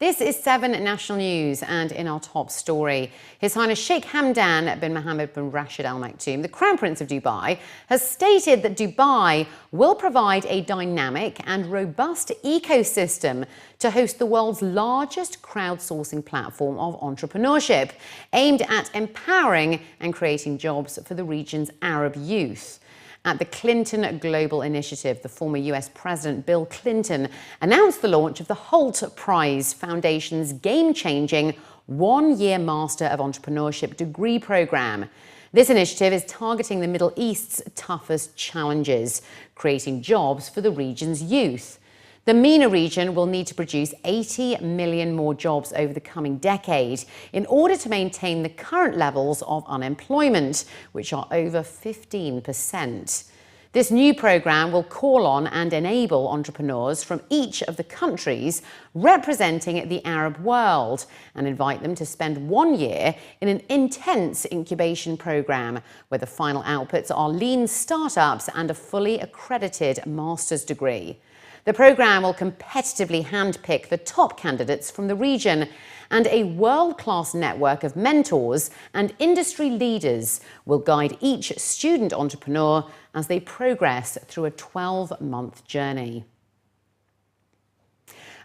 This is 7 National News, and in our top story, His Highness Sheikh Hamdan bin Mohammed bin Rashid Al Maktoum, the Crown Prince of Dubai, has stated that Dubai will provide a dynamic and robust ecosystem to host the world's largest crowdsourcing platform of entrepreneurship, aimed at empowering and creating jobs for the region's Arab youth. At the Clinton Global Initiative, the former US President Bill Clinton announced the launch of the Holt Prize Foundation's game-changing one-year Master of Entrepreneurship degree program. This initiative is targeting the Middle East's toughest challenges, creating jobs for the region's youth. The MENA region will need to produce 80 million more jobs over the coming decade in order to maintain the current levels of unemployment, which are over 15%. This new program will call on and enable entrepreneurs from each of the countries representing the Arab world and invite them to spend 1 year in an intense incubation program where the final outputs are lean startups and a fully accredited master's degree. The program will competitively handpick the top candidates from the region, and a world-class network of mentors and industry leaders will guide each student entrepreneur as they progress through a 12-month journey.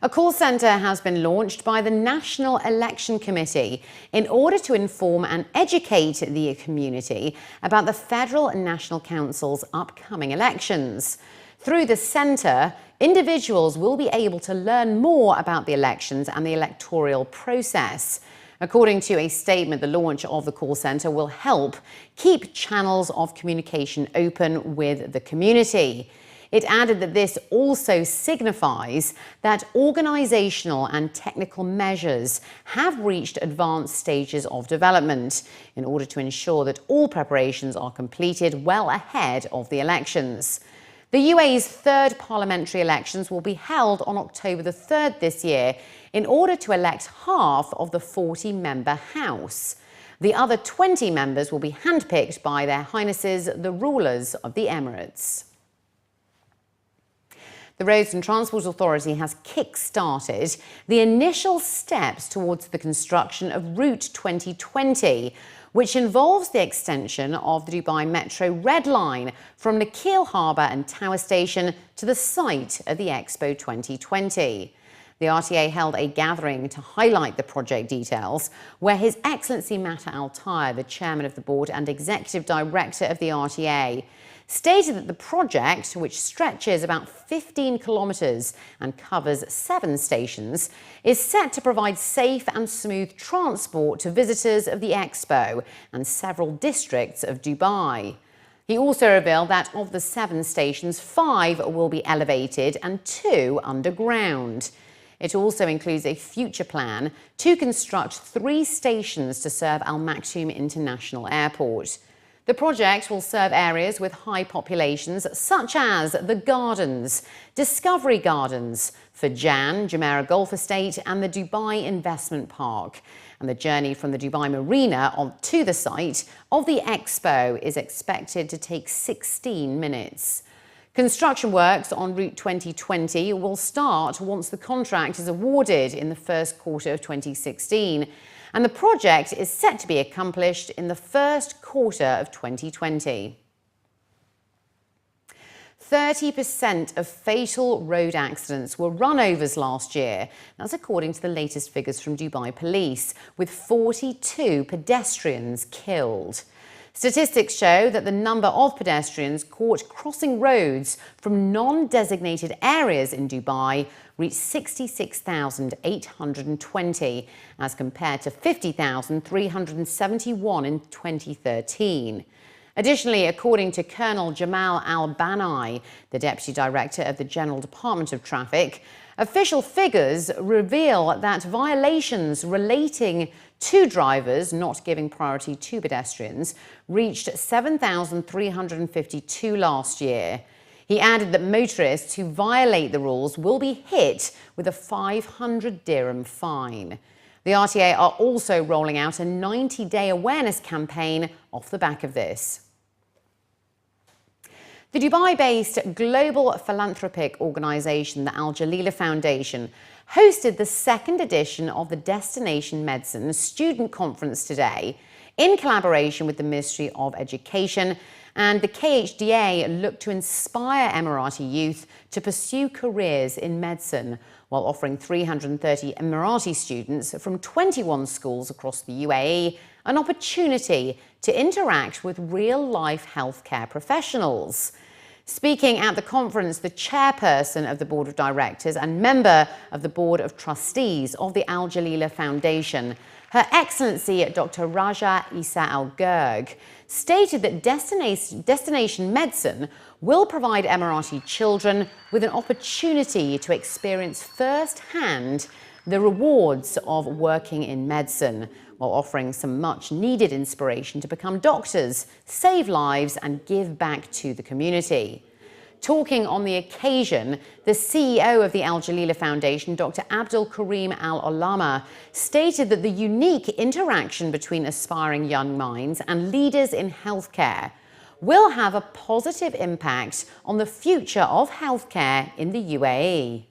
A call centre has been launched by the National Election Committee in order to inform and educate the community about the Federal National Council's upcoming elections. Through the centre, individuals will be able to learn more about the elections and the electoral process. According to a statement, the launch of the call centre will help keep channels of communication open with the community. It added that this also signifies that organisational and technical measures have reached advanced stages of development in order to ensure that all preparations are completed well ahead of the elections. The UAE's third parliamentary elections will be held on October the 3rd this year in order to elect half of the 40-member House. The other 20 members will be handpicked by their Highnesses, the rulers of the Emirates. The Roads and Transport Authority has kick-started the initial steps towards the construction of Route 2020, which involves the extension of the Dubai Metro Red Line from Nakheel Harbour and Tower Station to the site of the Expo 2020. The RTA held a gathering to highlight the project details, where His Excellency Mata Al-Taya, the chairman of the board and executive director of the RTA, stated that the project, which stretches about 15 kilometres and covers 7 stations, is set to provide safe and smooth transport to visitors of the Expo and several districts of Dubai. He also revealed that of the 7 stations, 5 will be elevated and 2 underground. It also includes a future plan to construct 3 stations to serve Al Maktoum International Airport. The project will serve areas with high populations such as the Gardens, Discovery Gardens, Fajan, Jumeirah Golf Estate and the Dubai Investment Park. And the journey from the Dubai Marina to the site of the Expo is expected to take 16 minutes. Construction works on Route 2020 will start once the contract is awarded in the first quarter of 2016. And the project is set to be accomplished in the first quarter of 2020. 30% of fatal road accidents were run-overs last year. That's according to the latest figures from Dubai Police, with 42 pedestrians killed. Statistics show that the number of pedestrians caught crossing roads from non-designated areas in Dubai reached 66,820, as compared to 50,371 in 2013. Additionally, according to Colonel Jamal Al-Banai, the Deputy Director of the General Department of Traffic, official figures reveal that violations relating to drivers not giving priority to pedestrians reached 7,352 last year. He added that motorists who violate the rules will be hit with a 500 dirham fine. The RTA are also rolling out a 90-day awareness campaign off the back of this. The Dubai-based global philanthropic organisation, the Jalila Foundation, hosted the second edition of the Destination Medicine Student Conference today in collaboration with the Ministry of Education, and the KHDA looked to inspire Emirati youth to pursue careers in medicine while offering 330 Emirati students from 21 schools across the UAE an opportunity to interact with real-life healthcare professionals. Speaking at the conference, the chairperson of the Board of Directors and member of the Board of Trustees of the Jalila Foundation, Her Excellency Dr. Raja Isa Al Gurg, stated that Destination Medicine will provide Emirati children with an opportunity to experience firsthand the rewards of working in medicine, while offering some much-needed inspiration to become doctors, save lives and give back to the community. Talking on the occasion, the CEO of the Jalila Foundation, Dr. Abdul Karim Al-Olama, stated that the unique interaction between aspiring young minds and leaders in healthcare will have a positive impact on the future of healthcare in the UAE.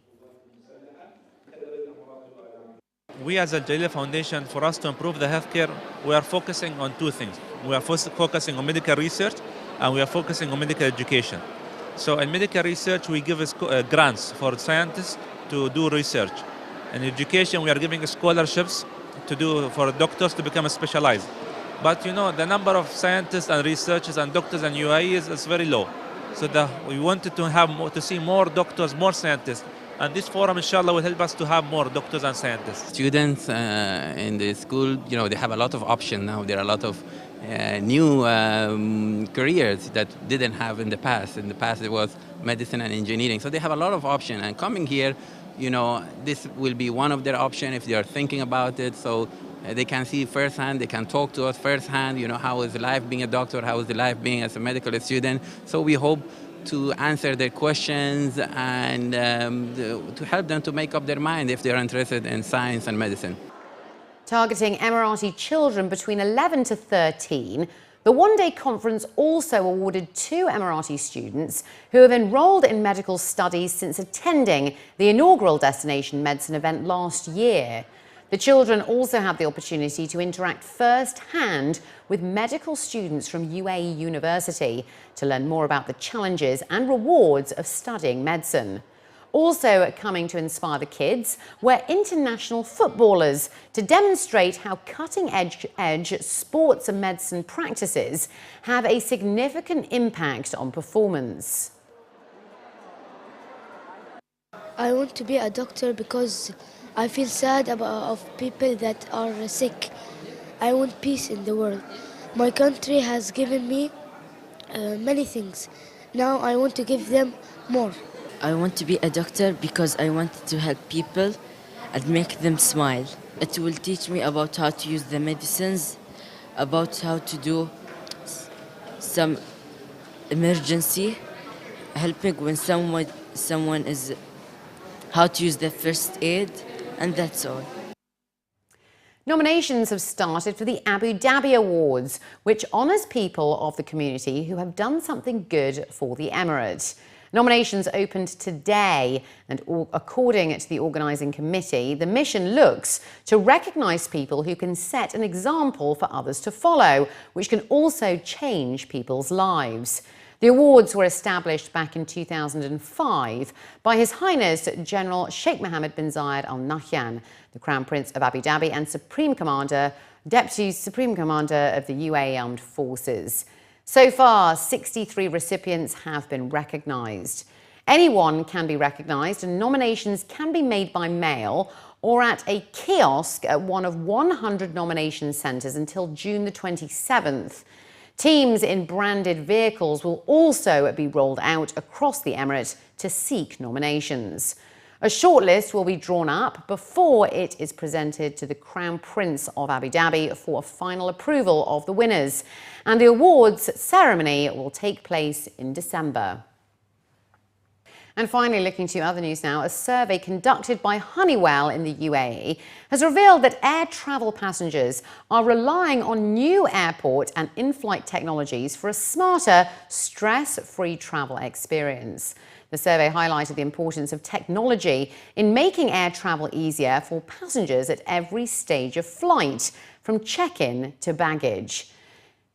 We as a Jalila Foundation, for us to improve the healthcare, we are focusing on two things. We are focusing on medical research and we are focusing on medical education. So in medical research, we give grants for scientists to do research. In education, we are giving scholarships for doctors to become specialized. But you know, the number of scientists and researchers and doctors in UAE is very low. So we wanted to see more doctors, more scientists. And this forum, inshallah, will help us to have more doctors and scientists. Students in the school, you know, they have a lot of options now. There are a lot of new careers that didn't have in the past. In the past, it was medicine and engineering. So they have a lot of options. And coming here, you know, this will be one of their options if they are thinking about it. So they can see firsthand, they can talk to us firsthand, you know, how is life being a doctor, how is the life being as a medical student. So we hope to answer their questions and to help them to make up their mind if they're interested in science and medicine. Targeting Emirati children between 11 to 13, the one-day conference also awarded 2 Emirati students who have enrolled in medical studies since attending the inaugural Destination Medicine event last year. The children also had the opportunity to interact firsthand with medical students from UAE University to learn more about the challenges and rewards of studying medicine. Also coming to inspire the kids were international footballers to demonstrate how cutting-edge sports and medicine practices have a significant impact on performance. I want to be a doctor because I feel sad of people that are sick. I want peace in the world. My country has given me many things. Now I want to give them more. I want to be a doctor because I want to help people and make them smile. It will teach me about how to use the medicines, about how to do some emergency, helping when someone is, how to use the first aid, and that's all. Nominations have started for the Abu Dhabi Awards, which honours people of the community who have done something good for the Emirate. Nominations opened today, and according to the organising committee, the mission looks to recognise people who can set an example for others to follow, which can also change people's lives. The awards were established back in 2005 by His Highness General Sheikh Mohammed bin Zayed Al Nahyan, the Crown Prince of Abu Dhabi and Deputy Supreme Commander of the UAE Armed Forces. So far, 63 recipients have been recognised. Anyone can be recognised, and nominations can be made by mail or at a kiosk at one of 100 nomination centres until June the 27th. Teams in branded vehicles will also be rolled out across the Emirate to seek nominations. A shortlist will be drawn up before it is presented to the Crown Prince of Abu Dhabi for final approval of the winners, and the awards ceremony will take place in December. And finally, looking to other news now, a survey conducted by Honeywell in the UAE has revealed that air travel passengers are relying on new airport and in-flight technologies for a smarter, stress-free travel experience. The survey highlighted the importance of technology in making air travel easier for passengers at every stage of flight, from check-in to baggage.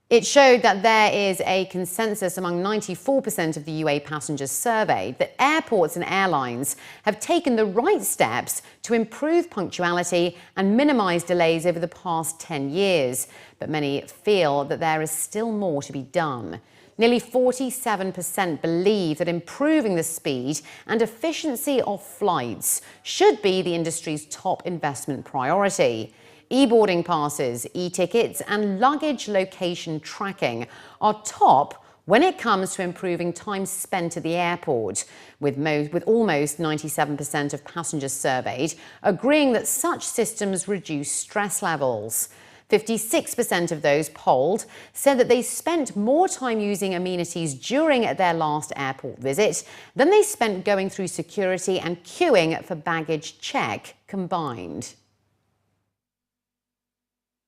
It showed that there is a consensus among 94% of the UAE passengers surveyed that airports and airlines have taken the right steps to improve punctuality and minimise delays over the past 10 years. But many feel that there is still more to be done. Nearly 47% believe that improving the speed and efficiency of flights should be the industry's top investment priority. E-boarding passes, e-tickets and luggage location tracking are top when it comes to improving time spent at the airport, with almost 97% of passengers surveyed agreeing that such systems reduce stress levels. 56% of those polled said that they spent more time using amenities during their last airport visit than they spent going through security and queuing for baggage check combined.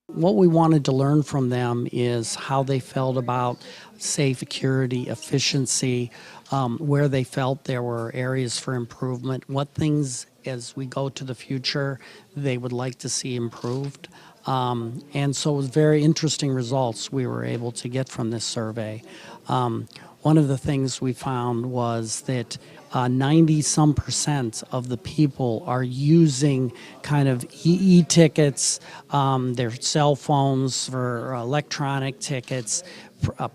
What we wanted to learn from them is how they felt about security, efficiency, where they felt there were areas for improvement, what things as we go to the future they would like to see improved. And so it was very interesting results we were able to get from this survey. One of the things we found was that 90-some% of the people are using kind of e-tickets, their cell phones for electronic tickets,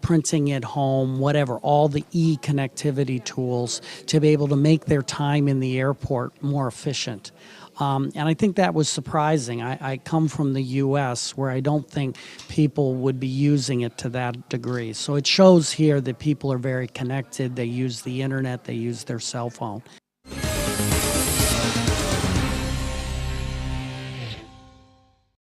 printing at home, whatever, all the e-connectivity tools to be able to make their time in the airport more efficient. And I think that was surprising. I come from the U.S. where I don't think people would be using it to that degree. So it shows here that people are very connected. They use the internet. They use their cell phone.